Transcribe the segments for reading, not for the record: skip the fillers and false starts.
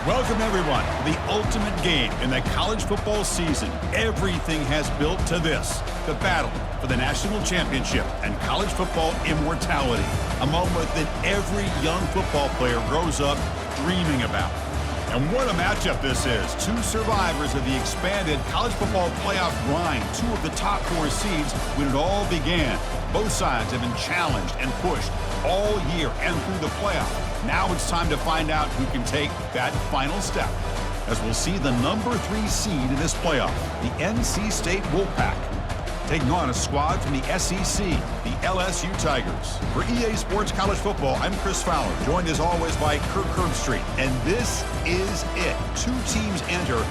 Welcome, everyone, to the ultimate game in the college football season. Everything has built to this, the battle for the national championship and college football immortality, a moment that every young football player grows up dreaming about. And what a matchup this is. Two survivors of the expanded college football playoff grind, two of the top four seeds when it all began. Both sides have been challenged and pushed all year and through the playoff. Now it's time to find out who can take that final step, as we'll see the number 3 seed in this playoff, the NC State Wolfpack, taking on a squad from the SEC, the LSU Tigers. For EA Sports College Football, I'm Chris Fowler, joined as always by Kirk Herbstreit. And this is it. 2 teams enter,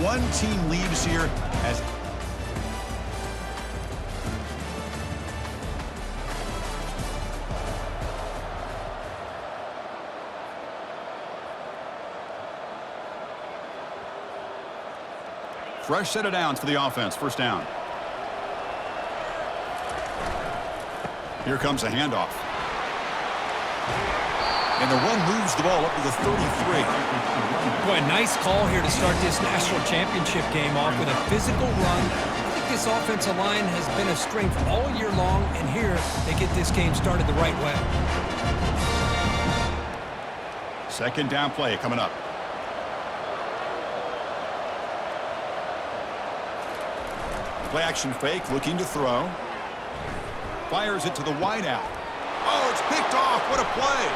1 team leaves here as fresh set of downs for the offense. First down. Here comes a handoff. And the run moves the ball up to the 33. Boy, nice call here to start this national championship game off with a physical run. I think this offensive line has been a strength all year long, and here they get this game started the right way. Second down play coming up. Play action fake, looking to throw. Fires it to the wideout. Oh, it's picked off. What a play.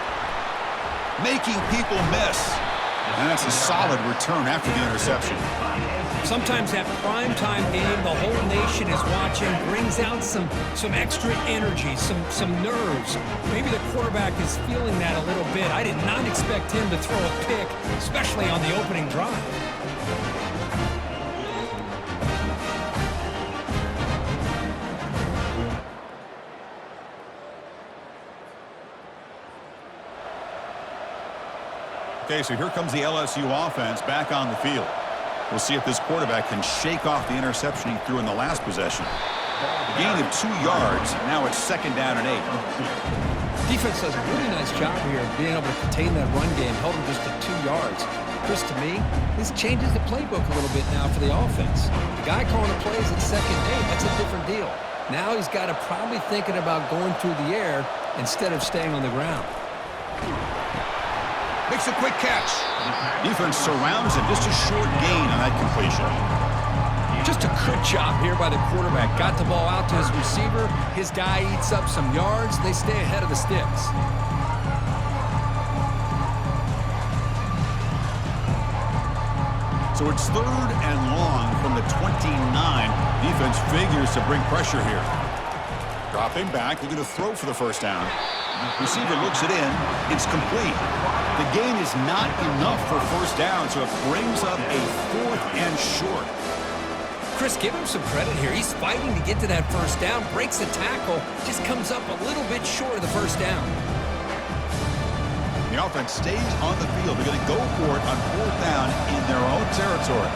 Making people miss. And that's a solid return after the interception. Sometimes that primetime game, the whole nation is watching, brings out some extra energy, some nerves. Maybe the quarterback is feeling that a little bit. I did not expect him to throw a pick, especially on the opening drive. Okay, so here comes the LSU offense back on the field. We'll see if this quarterback can shake off the interception he threw in the last possession. A gain of 2 yards. Now it's second down and 8. Defense does a really nice job here of being able to contain that run game, held him just to 2 yards. Chris, to me, this changes the playbook a little bit now for the offense. The guy calling the plays at second day, that's a different deal. Now he's got to probably thinking about going through the air instead of staying on the ground. Makes a quick catch. Defense surrounds him. Just a short gain on that completion. Just a good job here by the quarterback. Got the ball out to his receiver. His guy eats up some yards. They stay ahead of the sticks. So it's third and long from the 29. Defense figures to bring pressure here. Dropping back, looking to throw for the first down. Receiver looks it in. It's complete. The gain is not enough for first down, so it brings up a 4th and short. Chris, give him some credit here. He's fighting to get to that first down, breaks the tackle, just comes up a little bit short of the first down. The offense stays on the field. They're going to go for it on 4th down in their own territory.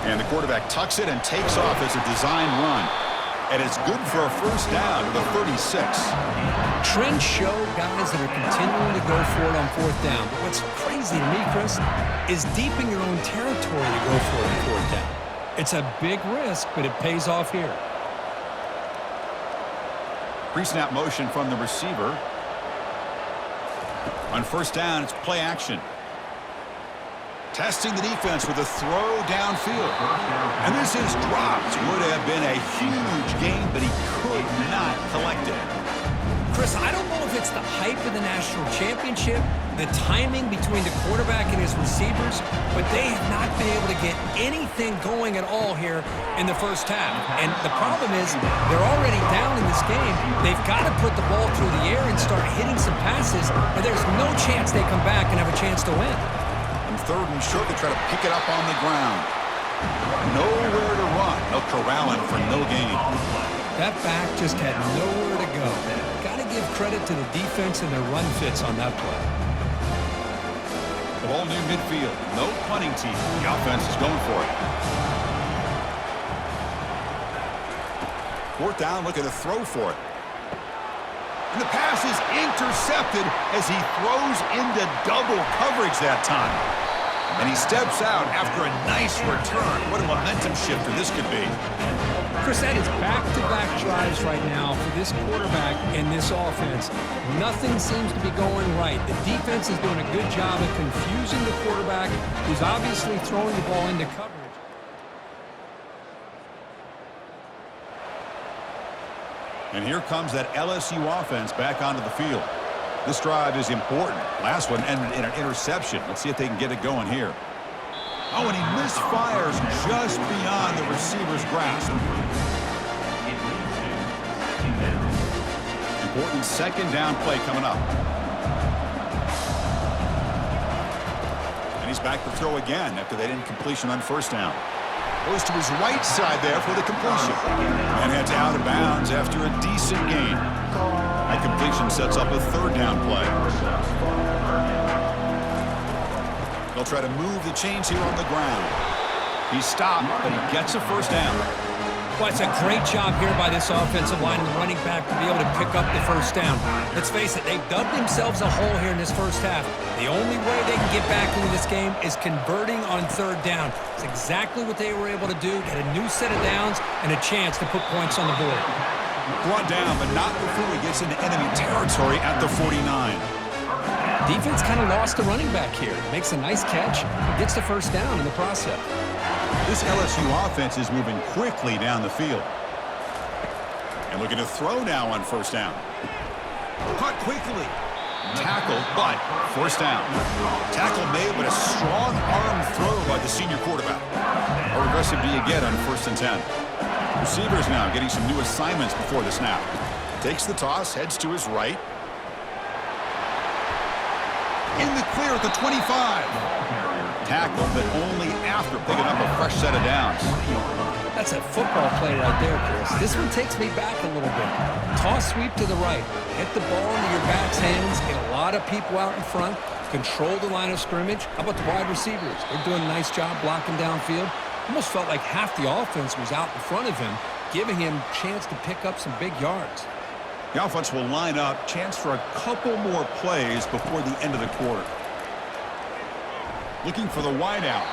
And the quarterback tucks it and takes off as a design run. And it's good for a first down to the 36. Trends show guys that are continuing to go for it on 4th down. But what's crazy to me, Chris, is deep in your own territory to go for it on 4th down. It's a big risk, but it pays off here. Pre-snap motion from the receiver. On first down, it's play action. Testing the defense with a throw downfield. And this is dropped. Would have been a huge gain, but he could not collect it. Chris, I don't know if it's the hype of the national championship, the timing between the quarterback and his receivers, but they have not been able to get anything going at all here in the first half. And the problem is they're already down in this game. They've got to put the ball through the air and start hitting some passes, or there's no chance they come back and have a chance to win. And third and short, they try to pick it up on the ground. Nowhere to run. They'll corral him for no gain. That back just had nowhere to go. Got to give credit to the defense and their run fits on that play. The ball new midfield. No punting team. The offense is going for it. 4th down, looking to throw for it. And the pass is intercepted as he throws into double coverage that time. And he steps out after a nice return. What a momentum shifter this could be. Chris, that is back-to-back drives right now for this quarterback and this offense. Nothing seems to be going right. The defense is doing a good job of confusing the quarterback, who's obviously throwing the ball into coverage. And here comes that LSU offense back onto the field. This drive is important. Last one ended in an interception. Let's see if they can get it going here. Oh, and he misfires just beyond the receiver's grasp. Important second down play coming up. And he's back to throw again after that incompletion on first down. Goes to his right side there for the completion. And heads out of bounds after a decent gain. That completion sets up a third down play. They'll try to move the chains here on the ground. He's stopped, but he gets a first down. Well, it's a great job here by this offensive line and the running back to be able to pick up the first down. Let's face it, they've dug themselves a hole here in this first half. The only way they can get back into this game is converting on third down. It's exactly what they were able to do, get a new set of downs and a chance to put points on the board. Brought down, but not before he gets into enemy territory at the 49. Defense kind of lost the running back here. Makes a nice catch and gets the first down in the process. This LSU offense is moving quickly down the field. And looking to throw now on first down. Caught quickly. Tackle, but first down. Tackle made, but a strong arm throw by the senior quarterback. How aggressive do you get on 1st and 10? Receivers now getting some new assignments before the snap. Takes the toss, heads to his right. In the clear at the 25. Tackle, but only after picking up a fresh set of downs. That's a football play right there, Chris. This one takes me back a little bit. Toss sweep to the right. Hit the ball into your back's hands. Get a lot of people out in front. Control the line of scrimmage. How about the wide receivers? They're doing a nice job blocking downfield. Almost felt like half the offense was out in front of him, giving him a chance to pick up some big yards. The offense will line up. Chance for a couple more plays before the end of the quarter. Looking for the wideout.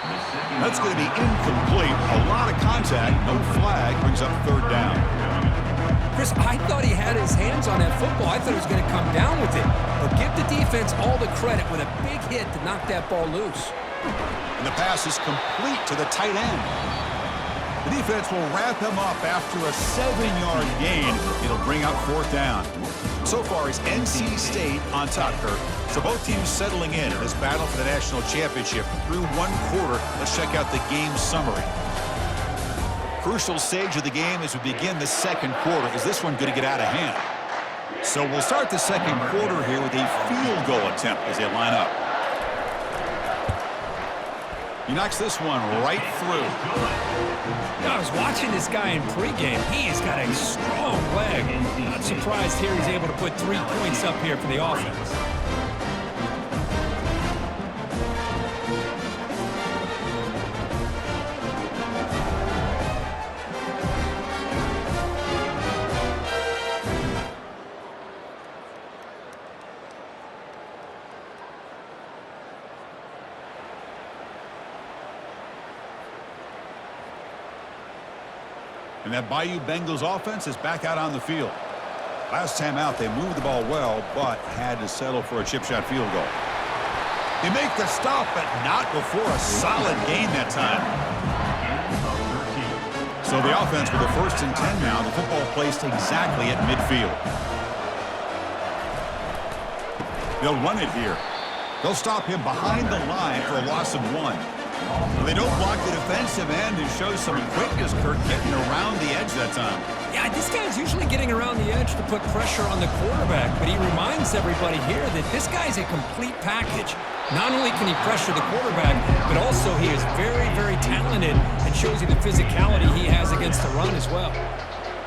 That's going to be incomplete. A lot of contact. No flag. Brings up third down. Chris, I thought he had his hands on that football. I thought he was going to come down with it. But give the defense all the credit with a big hit to knock that ball loose. And the pass is complete to the tight end. The defense will wrap him up after a 7-yard gain. It'll bring up fourth down. So far, it's NC State on top, Kirk. So both teams settling in this battle for the national championship through one quarter. Let's check out the game summary. Crucial stage of the game as we begin the second quarter. Is this one going to get out of hand? So we'll start the second quarter here with a field goal attempt as they line up. He knocks this one right through. I was watching this guy in pregame. He's got a strong leg. Not surprised here he's able to put 3 points up here for the offense. And that Bayou Bengals offense is back out on the field. Last time out, they moved the ball well, but had to settle for a chip shot field goal. They make the stop, but not before a solid gain that time. So the offense with the 1st and 10 now. The football placed exactly at midfield. They'll run it here. They'll stop him behind the line for a loss of 1. They don't block the defensive end and show some quickness, Kirk, getting around the edge that time. Yeah, this guy's usually getting around the edge to put pressure on the quarterback, but he reminds everybody here that this guy's a complete package. Not only can he pressure the quarterback, but also he is very, very talented and shows you the physicality he has against the run as well.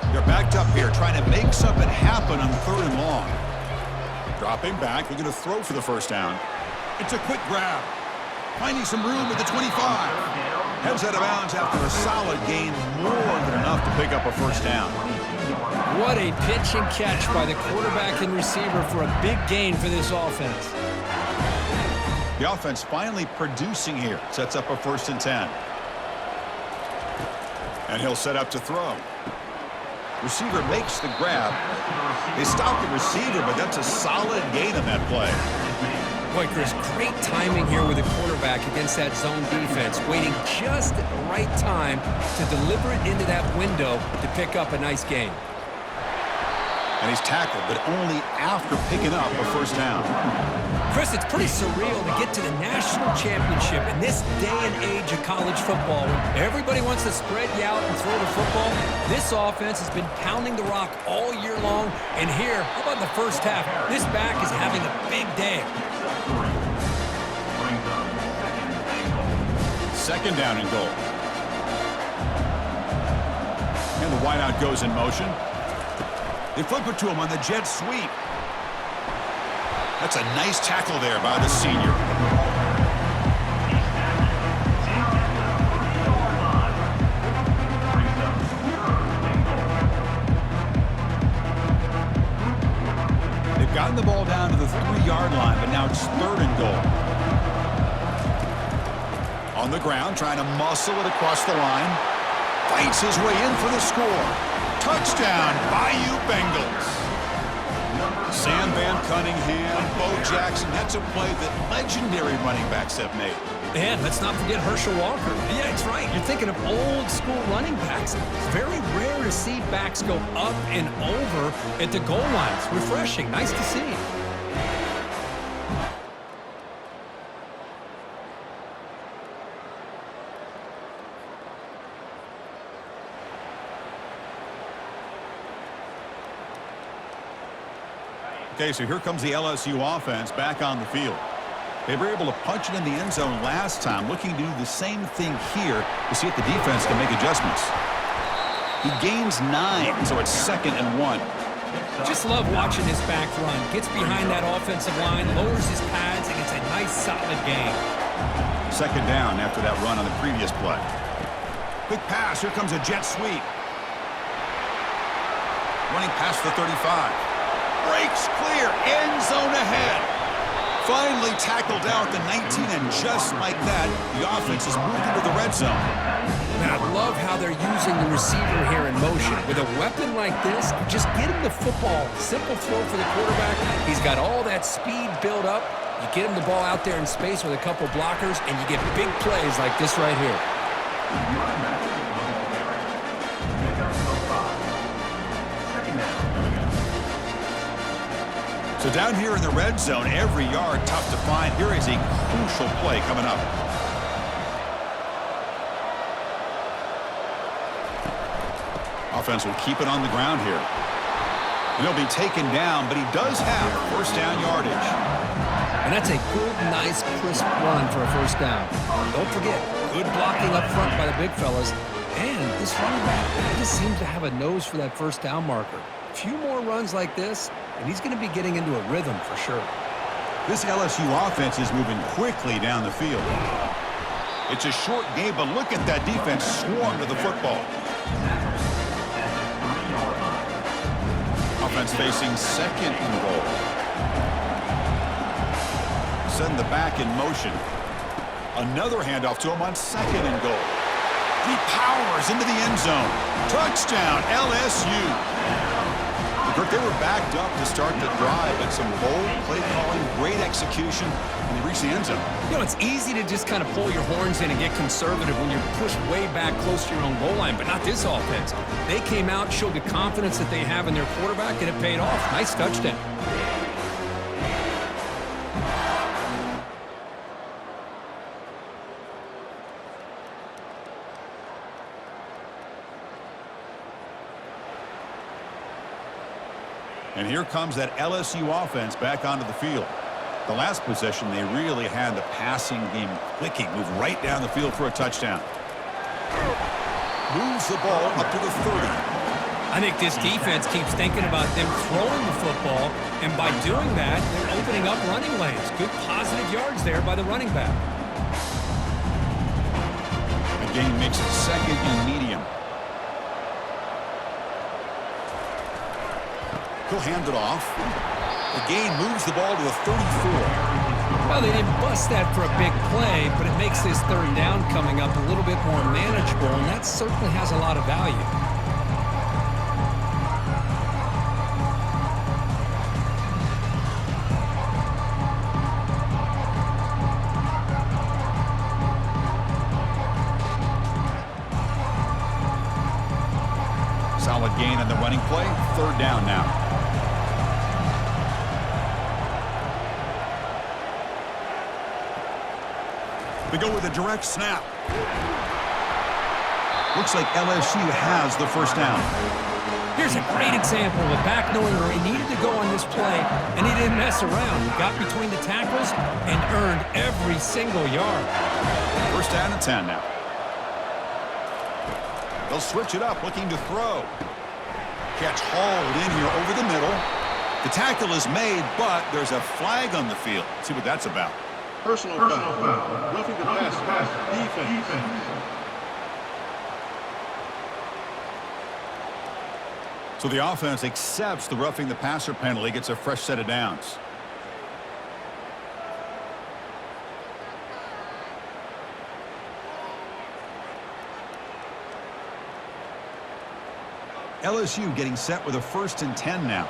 They're backed up here, trying to make something happen on 3rd and long. Dropping back, they're going to throw for the first down. It's a quick grab. Finding some room at the 25. Heads out of bounds after a solid gain, more than enough to pick up a first down. What a pitch and catch by the quarterback and receiver for a big gain for this offense. The offense finally producing here. Sets up a 1st and 10. And he'll set up to throw. Receiver makes the grab. They stop the receiver, but that's a solid gain on that play. Boy, Chris, great timing here with the quarterback against that zone defense, waiting just at the right time to deliver it into that window to pick up a nice gain. And he's tackled, but only after picking up a 1st down. Chris, it's pretty surreal to get to the national championship in this day and age of college football. When everybody wants to spread you out and throw the football, this offense has been pounding the rock all year long. And here, how about the first half? This back is having a big day. 2nd down and goal. And the wideout goes in motion. They flip it to him on the jet sweep. That's a nice tackle there by the senior. They've gotten the ball down to the 3-yard line, but now it's 3rd and goal. On the ground, trying to muscle it across the line. Fights his way in for the score. Touchdown, Bayou Bengals. Sam Van Cunningham, Bo Jackson. That's a play that legendary running backs have made. And let's not forget Herschel Walker. Yeah, it's right. You're thinking of old school running backs. It's very rare to see backs go up and over at the goal line. It's refreshing. Nice to see. Okay, so here comes the LSU offense back on the field. They were able to punch it in the end zone last time, looking to do the same thing here to see if the defense can make adjustments. He gains 9, so it's 2nd and 1. Just love watching this back run. Gets behind that offensive line, lowers his pads, and gets a nice solid gain. 2nd down after that run on the previous play. Quick pass, here comes a jet sweep. Running past the 35. Breaks clear, end zone ahead. Finally tackled down at the 19, and just like that, the offense has moved into the red zone. And I love how they're using the receiver here in motion. With a weapon like this, just get him the football. Simple throw for the quarterback. He's got all that speed built up. You get him the ball out there in space with a couple blockers, and you get big plays like this right here. So down here in the red zone, every yard tough to find. Here is a crucial play coming up. Offense will keep it on the ground here. And he'll be taken down, but he does have 1st down yardage. And that's a good, nice, crisp run for a 1st down. Don't forget, good blocking up front by the big fellas. And this running back, he just seems to have a nose for that 1st down marker. A few more runs like this, and he's going to be getting into a rhythm for sure. This LSU offense is moving quickly down the field. It's a short game, but look at that defense swarm to the football. Offense facing 2nd and goal. Send the back in motion. Another handoff to him on 2nd and goal. He powers into the end zone. Touchdown, LSU. They were backed up to start the drive, but some bold play calling, great execution, and they reached the end zone. You know, it's easy to just kind of pull your horns in and get conservative when you're pushed way back close to your own goal line, but not this offense. They came out, showed the confidence that they have in their quarterback, and it paid off. Nice touchdown. And here comes that LSU offense back onto the field. The last possession, they really had the passing game clicking. Move right down the field for a touchdown. Moves the ball up to the 30. I think this defense keeps thinking about them throwing the football, and by doing that, they're opening up running lanes. Good positive yards there by the running back. The game makes it 2nd and medium. He'll hand it off. The gain moves the ball to the 34. Well, they didn't bust that for a big play, but it makes this third down coming up a little bit more manageable, and that certainly has a lot of value. Solid gain on the running play. Third down now. They go with a direct snap. Looks like LSU has the first down. Here's a great example of a back knowing where he needed to go on this play, and he didn't mess around. He got between the tackles and earned every single yard. First down and 10 now. They'll switch it up, looking to throw. Catch hauled in here over the middle. The tackle is made, but there's a flag on the field. Let's see what that's about. Personal foul. Roughing the passer. Defense. So the offense accepts the roughing the passer penalty, gets a fresh set of downs. LSU getting set with a 1st and 10 now.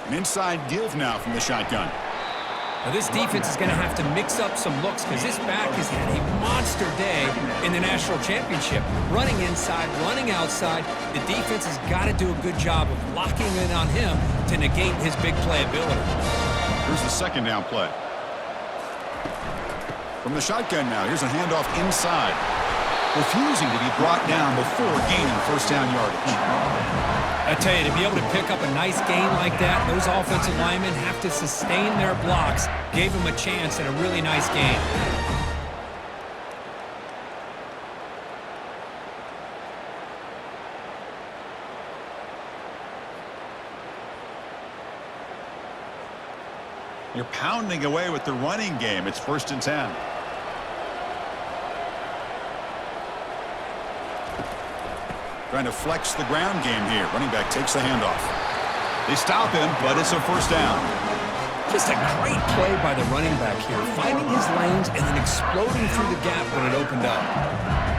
An inside give now from the shotgun. Now this defense is going to have to mix up some looks because this back has had a monster day in the national championship. Running inside, running outside. The defense has got to do a good job of locking in on him to negate his big play ability. Here's the second down play. From the shotgun now, here's a handoff inside. Refusing to be brought down before gaining first down yardage. I tell you, to be able to pick up a nice gain like that, those offensive linemen have to sustain their blocks. Gave him a chance at a really nice gain. You're pounding away with the running game. It's 1st and 10. Trying to flex the ground game here. Running back takes the handoff. They stop him, but it's a first down. Just a great play by the running back here, finding his lanes and then exploding through the gap when it opened up.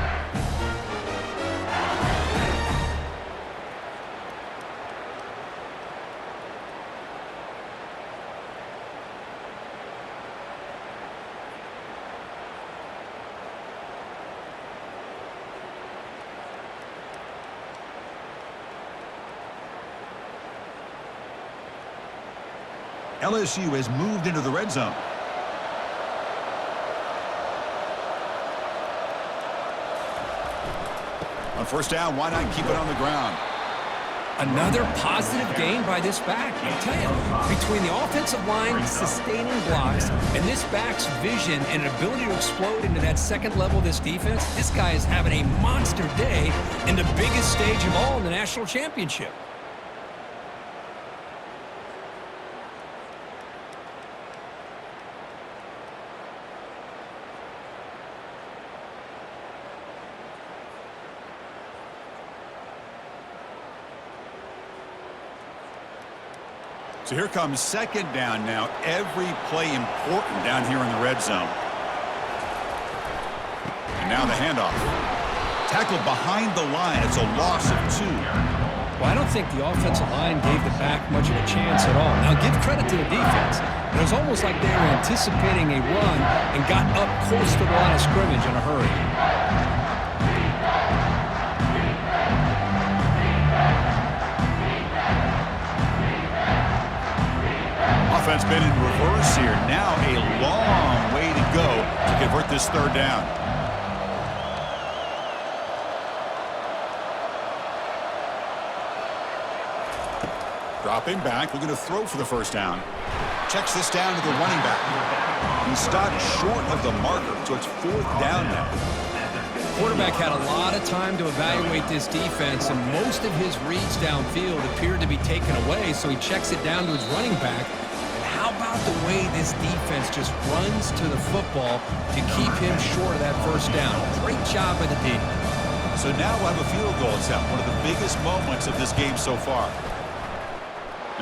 LSU has moved into the red zone. On first down, why not keep it on the ground? Another positive gain by this back. I tell you, between the offensive line sustaining blocks and this back's vision and ability to explode into that second level of this defense, this guy is having a monster day in the biggest stage of all in the national championship. So here comes second down now. Every play important down here in the red zone. And now the handoff. Tackled behind the line. It's a loss of 2. Well, I don't think the offensive line gave the back much of a chance at all. Now, give credit to the defense. It was almost like they were anticipating a run and got up close to the line of scrimmage in a hurry. Offense been in reverse here. Now a long way to go to convert this third down. Dropping back, looking to throw for the first down. Checks this down to the running back. He stopped short of the marker, so it's 4th down now. Quarterback had a lot of time to evaluate this defense, and most of his reads downfield appeared to be taken away, so he checks it down to his running back. How about the way this defense just runs to the football to keep him short of that first down? Great job by the D. So now we'll have a field goal attempt, one of the biggest moments of this game so far.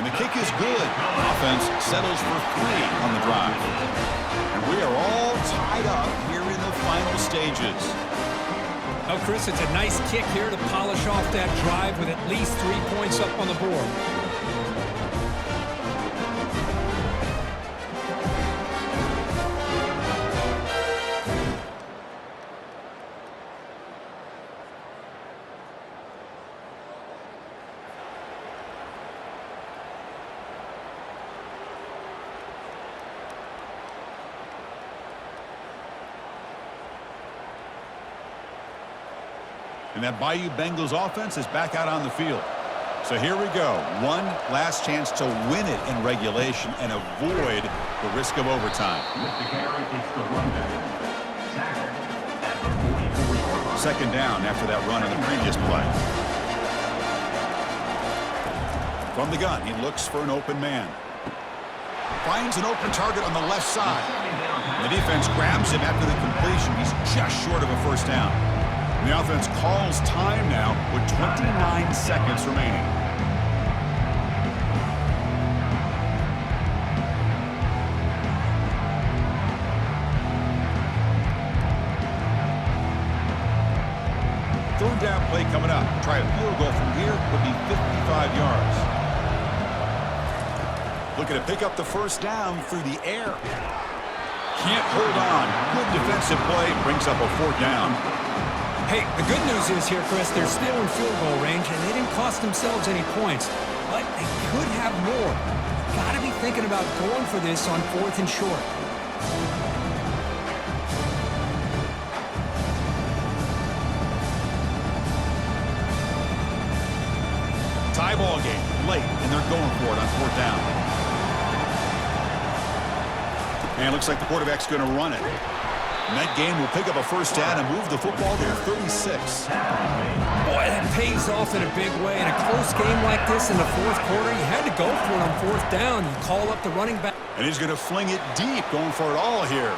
And the kick is good. Offense settles for 3 on the drive. And we are all tied up here in the final stages. Oh, Chris, it's a nice kick here to polish off that drive with at least 3 points up on the board. And that Bayou Bengals offense is back out on the field. So here we go. One last chance to win it in regulation and avoid the risk of overtime. Second down after that run on the previous play. From the gun, he looks for an open man. Finds an open target on the left side. The defense grabs him after the completion. He's just short of a first down. The offense calls time now with 29 seconds remaining. Third down play coming up. Try a field goal from here would be 55 yards. Looking to pick up the first down through the air. Can't hold on. Good defensive play. Brings up a 4th down. Hey, the good news is here, Chris, they're still in field goal range, and they didn't cost themselves any points. But they could have more. Got to be thinking about going for this on 4th and short. Tie ball game, late, and they're going for it on 4th down. And it looks like the quarterback's going to run it. And that game will pick up a first down and move the football to 36. Boy, that pays off in a big way. In a close game like this in the 4th quarter, you had to go for it on 4th down. You call up the running back. And he's going to fling it deep, going for it all here.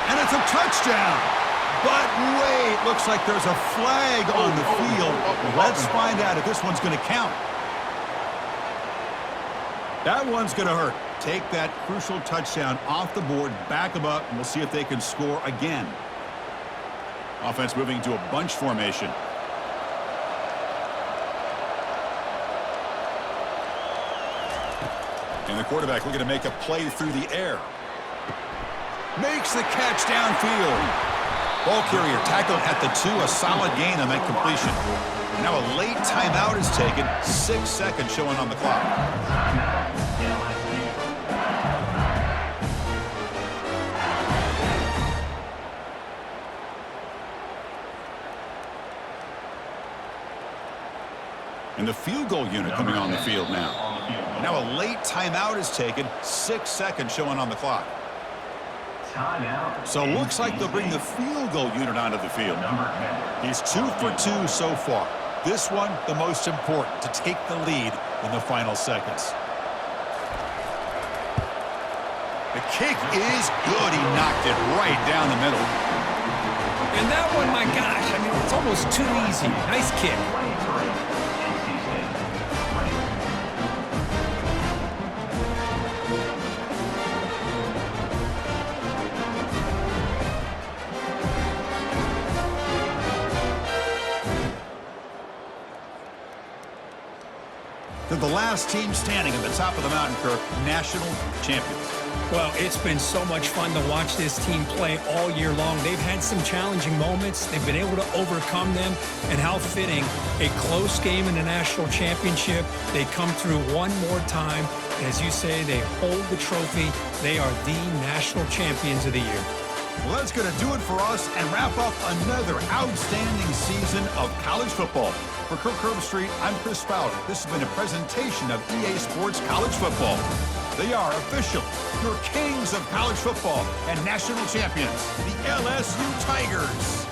And it's a touchdown. But wait, looks like there's a flag on the field. Let's find out if this one's going to count. That one's going to hurt. Take that crucial touchdown off the board, back them up, and we'll see if they can score again. Offense moving to a bunch formation. And the quarterback looking to make a play through the air. Makes the catch downfield. Ball carrier tackled at the 2, a solid gain on that completion. And now a late timeout is taken, 6 seconds showing on the clock. And the field goal unit coming on the field now. Now a late timeout is taken, 6 seconds showing on the clock. So looks like they'll bring the field goal unit onto the field. He's 2 for 2 so far. This one, the most important, to take the lead in the final seconds. The kick is good. He knocked it right down the middle. And that one, my gosh, I mean, it's almost too easy. Nice kick. They're the last team standing at the top of the mountain, Kirk, national champions. Well, it's been so much fun to watch this team play all year long. They've had some challenging moments. They've been able to overcome them. And how fitting, a close game in the national championship. They come through one more time. As you say, they hold the trophy. They are the national champions of the year. Well, that's going to do it for us and wrap up another outstanding season of college football. For Kirk Herbstreit, I'm Chris Fowler. This has been a presentation of EA Sports College Football. They are official, your kings of college football and national champions, the LSU Tigers.